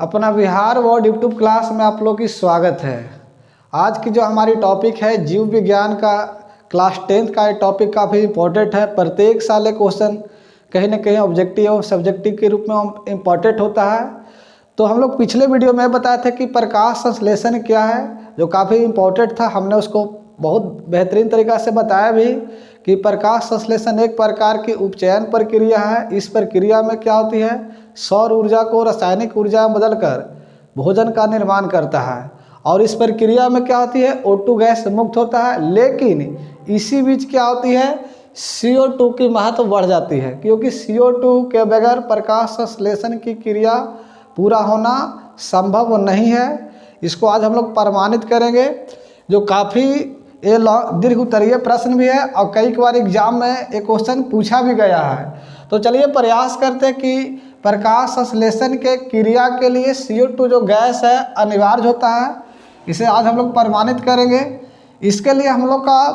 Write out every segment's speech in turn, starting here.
अपना Bihar word YouTube class में आप लोग की स्वागत है। आज की जो हमारी टॉपिक है जीव विज्ञान का क्लास 10th का ये टॉपिक काफ़ी इम्पोर्टेंट है। प्रत्येक साल ये क्वेश्चन कहीं ना कहीं ऑब्जेक्टिव और सब्जेक्टिव के रूप में इम्पोर्टेंट होता है। तो हम लोग पिछले वीडियो में बताए थे कि प्रकाश संश्लेषण क्या है, जो काफ़ी इम्पोर्टेंट था। हमने उसको बहुत बेहतरीन तरीक़ा से बताया भी कि प्रकाश संश्लेषण एक प्रकार की उपचयन प्रक्रिया है। इस प्रक्रिया में क्या होती है, सौर ऊर्जा को रासायनिक ऊर्जा में बदलकर भोजन का निर्माण करता है। और इस प्रक्रिया में क्या होती है, O2 गैस मुक्त होता है। लेकिन इसी बीच क्या होती है, CO2 की महत्व बढ़ जाती है, क्योंकि CO2 के बगैर प्रकाश संश्लेषण की क्रिया पूरा होना संभव नहीं है। इसको आज हम लोग प्रमाणित करेंगे, जो काफ़ी ये दीर्घ उत्तरीय प्रश्न भी है और कई बार एग्जाम में एक क्वेश्चन पूछा भी गया है। तो चलिए प्रयास करते हैं कि प्रकाश संश्लेषण के क्रिया के लिए CO2 जो गैस है अनिवार्य होता है, इसे आज हम लोग प्रमाणित करेंगे। इसके लिए हम लोग का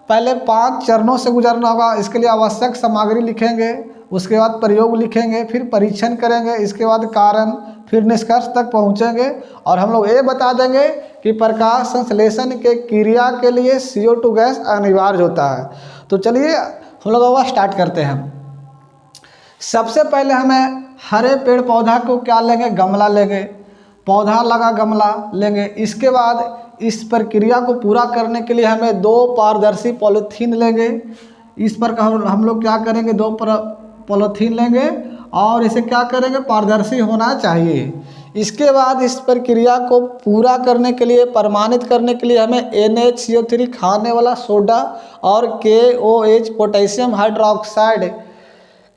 पहले 5 चरणों से गुजरना होगा। इसके लिए आवश्यक सामग्री लिखेंगे, उसके बाद प्रयोग लिखेंगे, फिर परीक्षण करेंगे, इसके बाद कारण, फिर निष्कर्ष तक पहुंचेंगे। और हम लोग ये बता देंगे कि प्रकाश संश्लेषण के क्रिया के लिए CO2 गैस अनिवार्य होता है। तो चलिए हम लोग अब स्टार्ट करते हैं। सबसे पहले हमें हरे पेड़ पौधा को क्या लेंगे, गमला लेंगे, पौधा लगा गमला लेंगे। इसके बाद इस प्रक्रिया को पूरा करने के लिए हमें 2 पारदर्शी पॉलीथीन लेंगे। इस पर हम लोग क्या करेंगे, 2 पॉलीथीन लेंगे और इसे क्या करेंगे, पारदर्शी होना चाहिए। इसके बाद इस प्रक्रिया को पूरा करने के लिए, प्रमाणित करने के लिए हमें NaCO3 खाने वाला सोडा और KOH पोटेशियम हाइड्रोक्साइड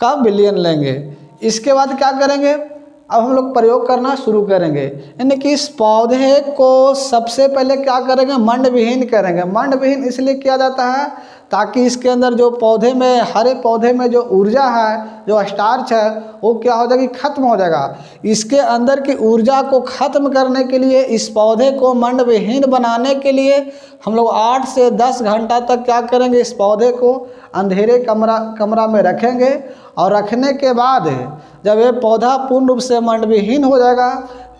का विलयन लेंगे। इसके बाद क्या करेंगे, अब हम लोग प्रयोग करना शुरू करेंगे। यानी कि इस पौधे को सबसे पहले क्या करेंगे, मंड विहीन करेंगे। मंड विहीन इसलिए किया जाता है ताकि इसके अंदर जो पौधे में, हरे पौधे में जो ऊर्जा है, जो स्टार्च है, वो क्या हो जाएगी, खत्म हो जाएगा। इसके अंदर की ऊर्जा को खत्म करने के लिए, इस पौधे को मंड विहीन बनाने के लिए हम लोग 8 से 10 घंटा तक क्या करेंगे, इस पौधे को अंधेरे कमरा में रखेंगे। और रखने के बाद जब ये पौधा पूर्ण रूप से मंड विहीन हो जाएगा,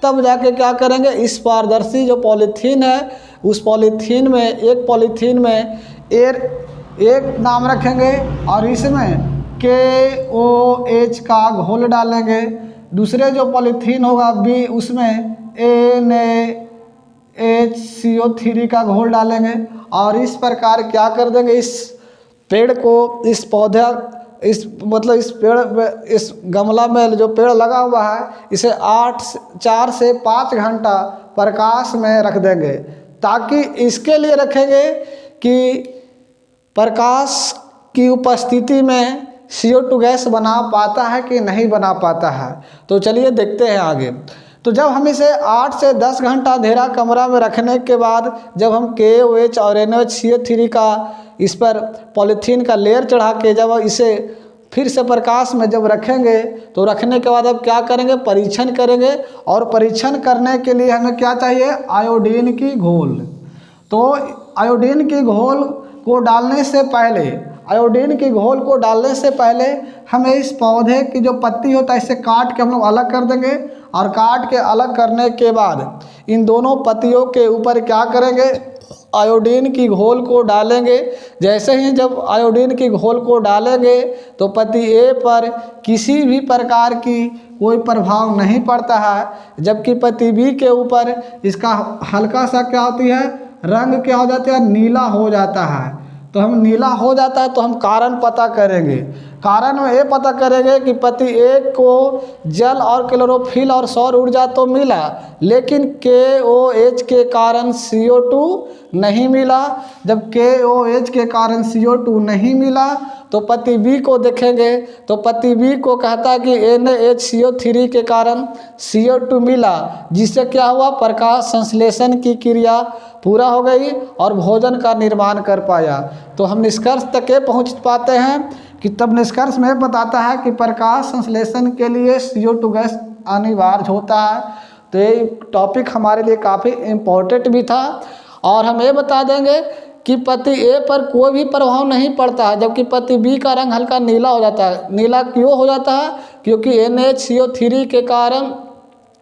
तब जाके क्या करेंगे, इस पारदर्शी जो पॉलीथीन है, उस पॉलीथीन में, एक पॉलीथीन में एक नाम रखेंगे और इसमें KOH का घोल डालेंगे। दूसरे जो पॉलीथीन होगा B, उसमें NaHCO3 का घोल डालेंगे। और इस प्रकार क्या कर देंगे, इस पेड़ को, इस पौधा, इस पेड़, इस गमला में जो पेड़ लगा हुआ है, इसे 4 से 5 घंटा प्रकाश में रख देंगे। ताकि इसके लिए रखेंगे कि प्रकाश की उपस्थिति में CO2 गैस बना पाता है कि नहीं बना पाता है। तो चलिए देखते हैं आगे। तो जब हम इसे 8 से 10 घंटा अंधेरा कमरा में रखने के बाद जब हम KOH और NaCO3 का इस पर पॉलीथीन का लेयर चढ़ा के जब इसे फिर से प्रकाश में जब रखेंगे, तो रखने के बाद अब क्या करेंगे, परीक्षण करेंगे। और परीक्षण करने के लिए हमें क्या चाहिए, आयोडीन की घोल। तो आयोडीन की घोल को डालने से पहले, आयोडीन की घोल को डालने से पहले हमें इस पौधे की जो पत्ती होता है, इसे काट के हम लोग अलग कर देंगे। और काट के अलग करने के बाद इन दोनों पत्तियों के ऊपर क्या करेंगे, आयोडीन की घोल को डालेंगे। जैसे ही जब आयोडीन की घोल को डालेंगे, तो पत्ती A पर किसी भी प्रकार की कोई प्रभाव नहीं पड़ता है, जबकि पत्ती B के ऊपर इसका हल्का सा क्या होती है, रंग क्या हो जाता है, नीला हो जाता है। तो हम नीला हो जाता है तो हम कारण पता करेंगे। कारण में ये पता करेंगे कि पत्ती A को जल और क्लोरोफिल और सौर ऊर्जा तो मिला, लेकिन KOH के कारण CO2 नहीं मिला। जब KOH के कारण CO2 नहीं मिला, तो पत्ती B को देखेंगे, तो पत्ती B को कहता है कि NaHCO3 के कारण CO2 मिला, जिससे क्या हुआ, प्रकाश संश्लेषण की क्रिया पूरा हो गई और भोजन का निर्माण कर पाया। तो हम निष्कर्ष तक पहुँच पाते हैं कि तब निष्कर्ष में बताता है कि प्रकाश संश्लेषण के लिए CO2 गैस अनिवार्य होता है। तो ये टॉपिक हमारे लिए काफ़ी इम्पोर्टेंट भी था। और हम ये बता देंगे कि पत्ती A पर कोई भी प्रभाव नहीं पड़ता है, जबकि पत्ती B का रंग हल्का नीला हो जाता है। नीला क्यों हो जाता है? क्योंकि NaCO3 के कारण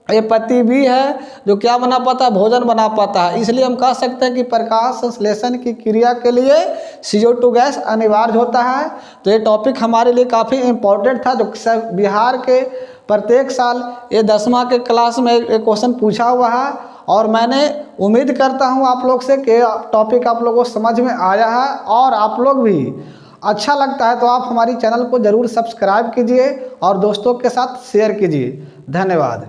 ये पति भी है जो क्या बना पाता है, भोजन बना पाता है। इसलिए हम कह सकते हैं कि प्रकाश संश्लेषण की क्रिया के लिए CO2 गैस अनिवार्य होता है। तो ये टॉपिक हमारे लिए काफ़ी इम्पोर्टेंट था, जो बिहार के प्रत्येक साल ये 10वां के क्लास में एक क्वेश्चन पूछा हुआ है। और मैंने उम्मीद करता हूँ आप लोग से कि टॉपिक आप लोगों को समझ में आया है, और आप लोग भी अच्छा लगता है तो आप हमारी चैनल को ज़रूर सब्सक्राइब कीजिए और दोस्तों के साथ शेयर कीजिए। धन्यवाद।